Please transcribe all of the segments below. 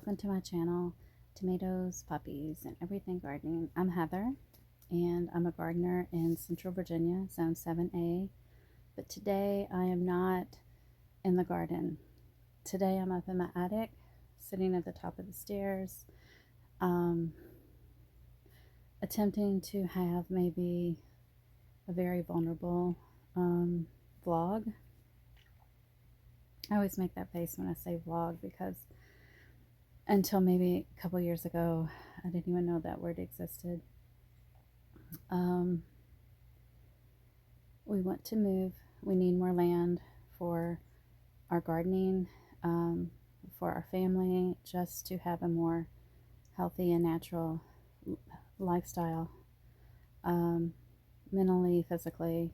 welcome to my channel, Tomatoes, Puppies, and Everything Gardening. I'm Heather, and I'm a gardener in Central Virginia, Zone 7A, but today I am not in the garden. Today I'm up in my attic, sitting at the top of the stairs, attempting to have maybe a very vulnerable vlog. I always make that face when I say vlog because until maybe a couple years ago, I didn't even know that word existed. We want to move. We need more land for our gardening, for our family, just to have a more healthy and natural lifestyle, mentally, physically.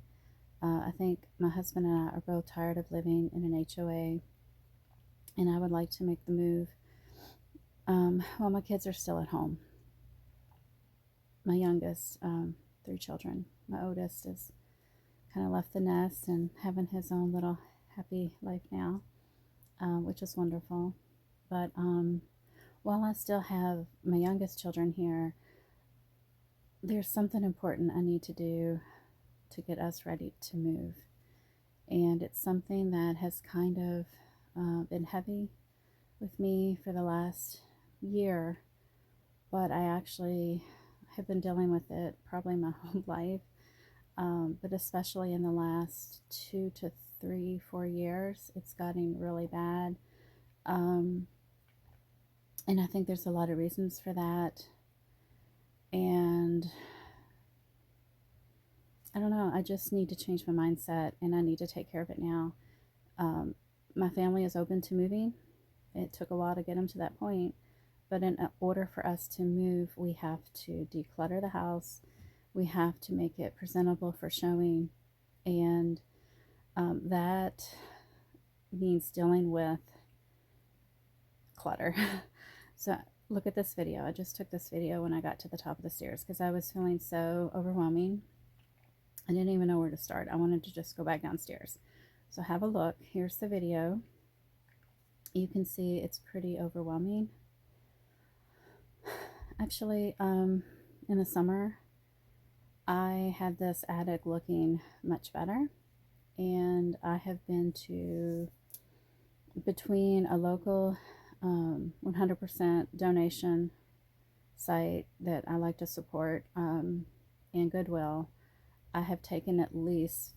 I think my husband and I are both tired of living in an HOA, and I would like to make the move while my kids are still at home. My youngest, 3 children. My oldest is kind of left the nest and having his own little happy life now, which is wonderful. But while I still have my youngest children here, there's something important I need to do to get us ready to move. And it's something that has kind of been heavy with me for the last year, but I actually have been dealing with it probably my whole life, but especially in the last 2 to 3, 4 years, it's gotten really bad. And I think there's a lot of reasons for that. And I don't know, I just need to change my mindset, and I need to take care of it now. My family is open to moving. It took a while to get them to that point, but in order for us to move, we have to declutter the house. We have to make it presentable for showing, and that means dealing with clutter. So look at this video. I just took this video when I got to the top of the stairs because I was feeling so overwhelming. I didn't even know where to start. I wanted to just go back downstairs. So have a look. Here's the video. You can see it's pretty overwhelming. Actually, in the summer, I had this attic looking much better, and I have been to between a local 100% donation site that I like to support and Goodwill. I have taken at least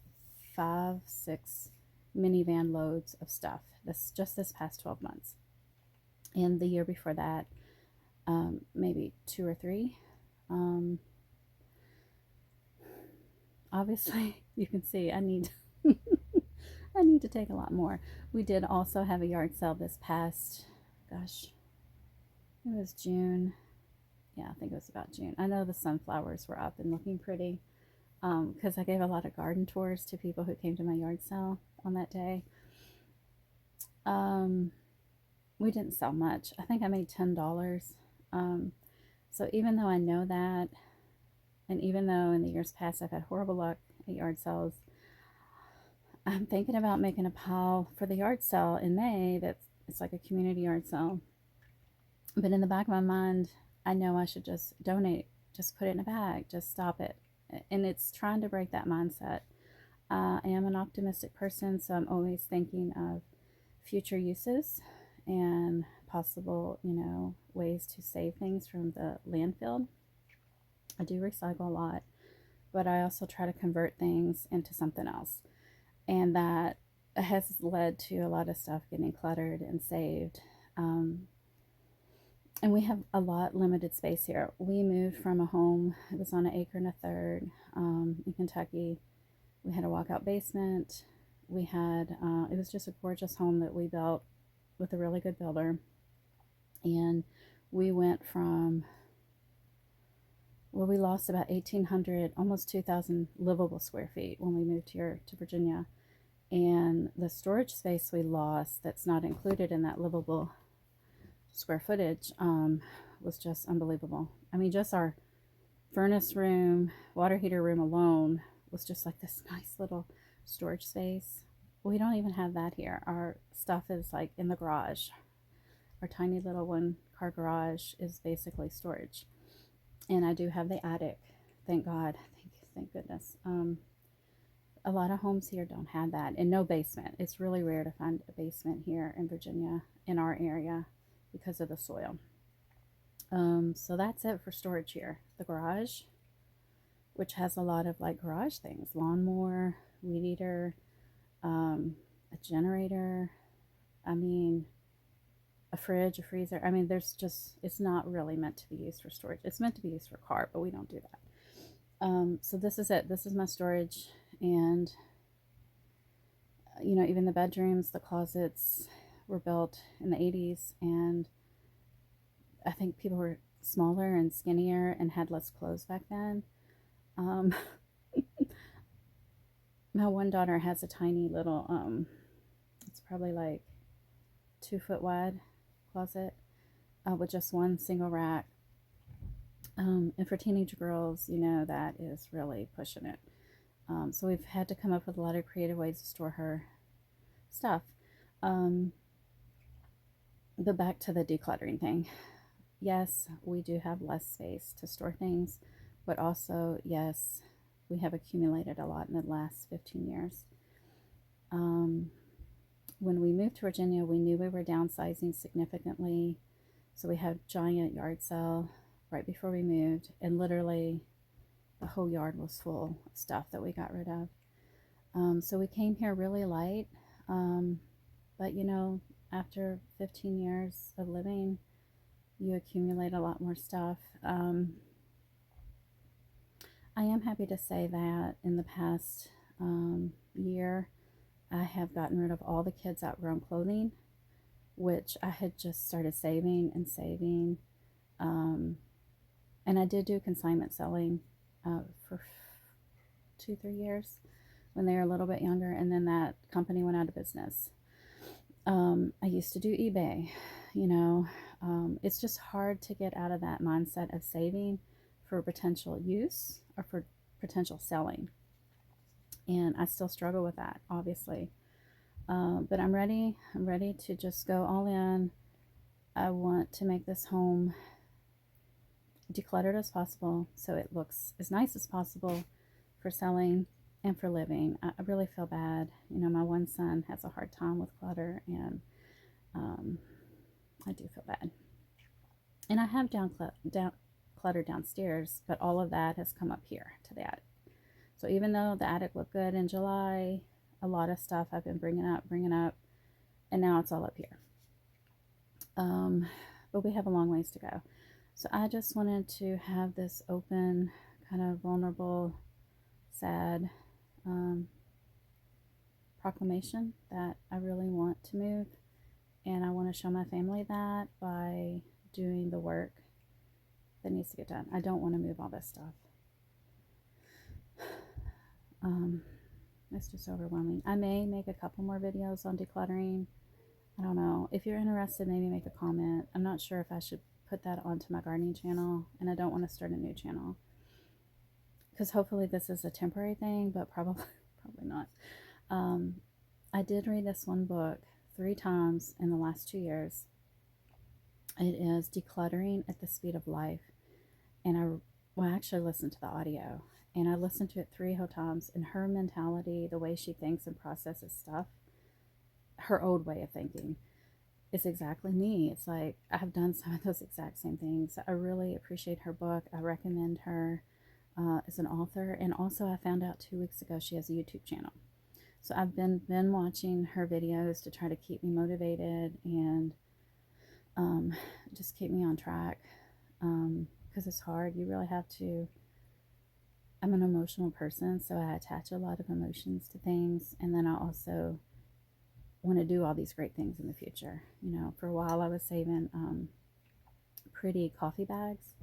5, 6 minivan loads of stuff just this past 12 months, and the year before that maybe 2 or 3. Obviously you can see I need I need to take a lot more. We did also have a yard sale this past, gosh, it was June. Yeah, I think it was about June. I know the sunflowers were up and looking pretty because I gave a lot of garden tours to people who came to my yard sale on that day. We didn't sell much. I think I made $10. So even though I know that, and even though in the years past I've had horrible luck at yard sales, I'm thinking about making a pile for the yard sale in May. It's like a community yard sale. But in the back of my mind, I know I should just donate, just put it in a bag, just stop it. And it's trying to break that mindset. I am an optimistic person, so I'm always thinking of future uses and possible, ways to save things from the landfill. I do recycle a lot, but I also try to convert things into something else. And that has led to a lot of stuff getting cluttered and saved. And we have a lot limited space here. We moved from a home, it was on 1 1/3 acres in Kentucky. We had a walkout basement. We had, it was just a gorgeous home that we built with a really good builder. And we went from, well, we lost about 1,800, almost 2,000 livable square feet when we moved here to Virginia. And the storage space we lost that's not included in that livable square footage was just unbelievable. I mean, just our furnace room, water heater room alone was just like this nice little storage space. We don't even have that here. Our stuff is like in the garage. Our tiny little one car garage is basically storage. And I do have the attic. Thank God. Thank goodness. A lot of homes here don't have that, and no basement. It's really rare to find a basement here in Virginia, in our area, because of the soil. So that's it for storage here. The garage, which has a lot of like garage things: lawnmower, weed eater, a generator. I mean, a fridge, a freezer. I mean, there's just, it's not really meant to be used for storage. It's meant to be used for car, but we don't do that. So this is it. This is my storage. And, you know, even the bedrooms, the closets were built in the 80s. And I think people were smaller and skinnier and had less clothes back then. My one daughter has a tiny little, it's probably like 2 foot wide closet with just one single rack. And for teenage girls, you know, that is really pushing it. So we've had to come up with a lot of creative ways to store her stuff. But back to the decluttering thing. Yes, we do have less space to store things, but also, yes, we have accumulated a lot in the last 15 years. When we moved to Virginia, we knew we were downsizing significantly. So we had a giant yard sale right before we moved, and literally the whole yard was full of stuff that we got rid of. So we came here really light. But you know, after 15 years of living, you accumulate a lot more stuff. I am happy to say that in the past year, I have gotten rid of all the kids' outgrown clothing, which I had just started saving and saving. And I did do consignment selling for 2-3 years when they were a little bit younger, and then that company went out of business. I used to do eBay. You know, it's just hard to get out of that mindset of saving for potential use or for potential selling. And I still struggle with that, obviously. But I'm ready. I'm ready to just go all in. I want to make this home decluttered as possible so it looks as nice as possible for selling and for living. I really feel bad. You know, my one son has a hard time with clutter, and I do feel bad. And I have clutter downstairs, but all of that has come up here to the attic. So even though the attic looked good in July, a lot of stuff I've been bringing up, and now it's all up here. But we have a long ways to go. So I just wanted to have this open, kind of vulnerable, sad proclamation that I really want to move, and I want to show my family that by doing the work that needs to get done. I don't want to move all this stuff. It's just overwhelming. I may make a couple more videos on decluttering. I don't know. If you're interested, maybe make a comment. I'm not sure if I should put that onto my gardening channel, and I don't want to start a new channel because hopefully this is a temporary thing, but probably not. I did read this one book 3 times in the last 2 years. It is Decluttering at the Speed of Life, and I actually listened to the audio, and I listened to it 3 whole times, and her mentality, the way she thinks and processes stuff, her old way of thinking, is exactly me. It's like I have done some of those exact same things. I really appreciate her book. I recommend her as an author, and also I found out 2 weeks ago she has a YouTube channel. So I've been watching her videos to try to keep me motivated and just keep me on track, because it's hard. You really have to. I'm an emotional person, so I attach a lot of emotions to things, and then I also want to do all these great things in the future. You know, for a while I was saving pretty coffee bags,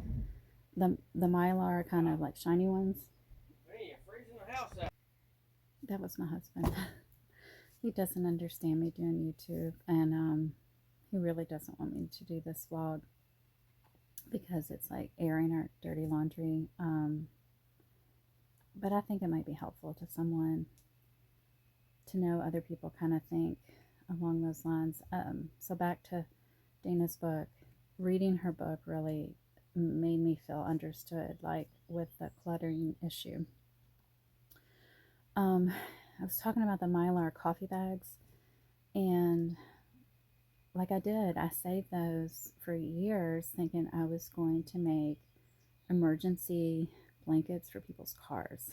the Mylar kind of like shiny ones. Hey, you're freezing the house out. That was my husband. He doesn't understand me doing YouTube, and he really doesn't want me to do this vlog because it's like airing our dirty laundry. But I think it might be helpful to someone to know other people kind of think along those lines. So back to Dana's book. reading her book really made me feel understood, like with the cluttering issue. I was talking about the Mylar coffee bags, and like I saved those for years thinking I was going to make emergency blankets for people's cars.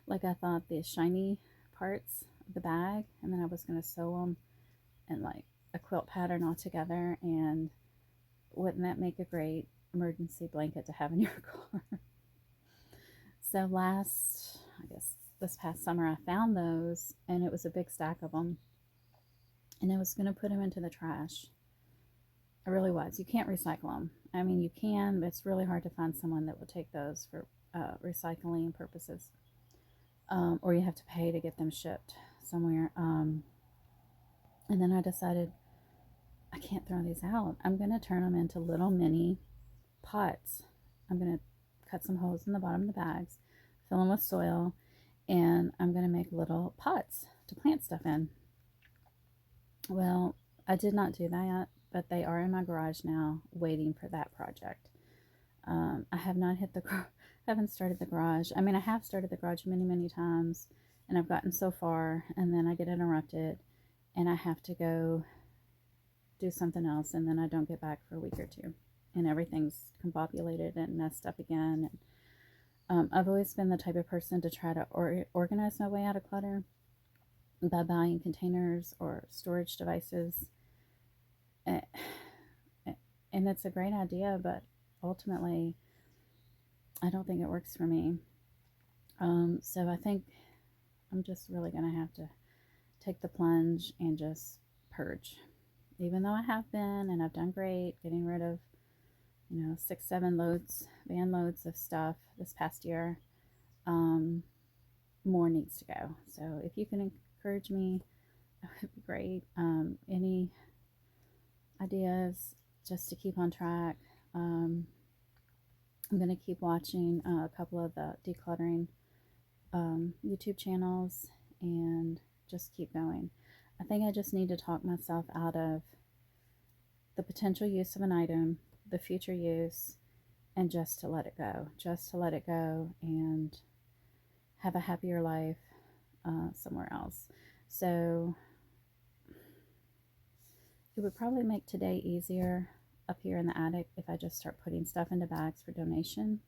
Like I thought the shiny parts of the bag, and then I was going to sew them in like a quilt pattern all together, and wouldn't that make a great emergency blanket to have in your car? So I guess this past summer, I found those, and it was a big stack of them, and I was going to put them into the trash. I really was. You can't recycle them. I mean, you can, but it's really hard to find someone that will take those for recycling purposes. Or you have to pay to get them shipped somewhere. And then I decided I can't throw these out. I'm going to turn them into little mini pots. I'm going to cut some holes in the bottom of the bags, fill them with soil, and I'm going to make little pots to plant stuff in. Well, I did not do that, but they are in my garage now waiting for that project. I have not haven't started the garage. I mean, I have started the garage many, many times, and I've gotten so far, and then I get interrupted, and I have to go do something else, and then I don't get back for a week or two, and everything's combobulated and messed up again. I've always been the type of person to try to organize my way out of clutter by buying containers or storage devices. And it's a great idea, but ultimately, I don't think it works for me. So I think I'm just really going to have to take the plunge and just purge. Even though I have been, and I've done great getting rid of, 6, 7 van loads of stuff this past year, more needs to go. So if you can encourage me, that would be great. Any ideas just to keep on track? I'm going to keep watching a couple of the decluttering YouTube channels and just keep going. I think I just need to talk myself out of the potential use of an item, the future use, and just to let it go. Just to let it go and have a happier life somewhere else. So it would probably make today easier up here in the attic if I just start putting stuff into bags for donation.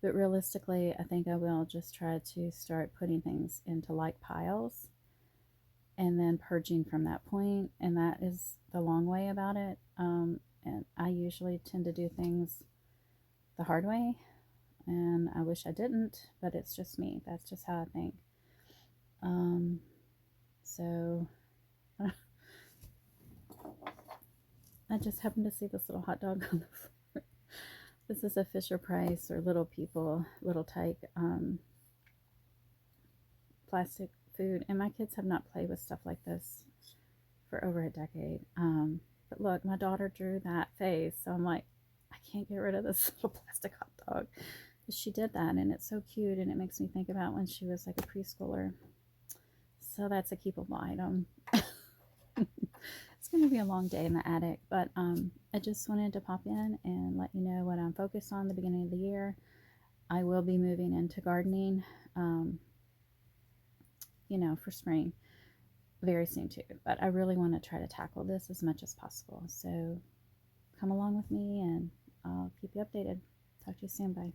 But realistically, I think I will just try to start putting things into like piles and then purging from that point. And that is the long way about it. And I usually tend to do things the hard way. And I wish I didn't, but it's just me. That's just how I think. So I just happened to see this little hot dog on the floor. This is a Fisher Price or Little People, Little Tyke plastic food. And my kids have not played with stuff like this for over a decade. But look, my daughter drew that face. So I'm like, I can't get rid of this little plastic hot dog. But she did that, and it's so cute, and it makes me think about when she was like a preschooler. So that's a keepable item. It's going to be a long day in the attic, but I just wanted to pop in and let you know what I'm focused on at the beginning of the year. I will be moving into gardening, for spring very soon too, but I really want to try to tackle this as much as possible. So come along with me, and I'll keep you updated. Talk to you soon. Bye.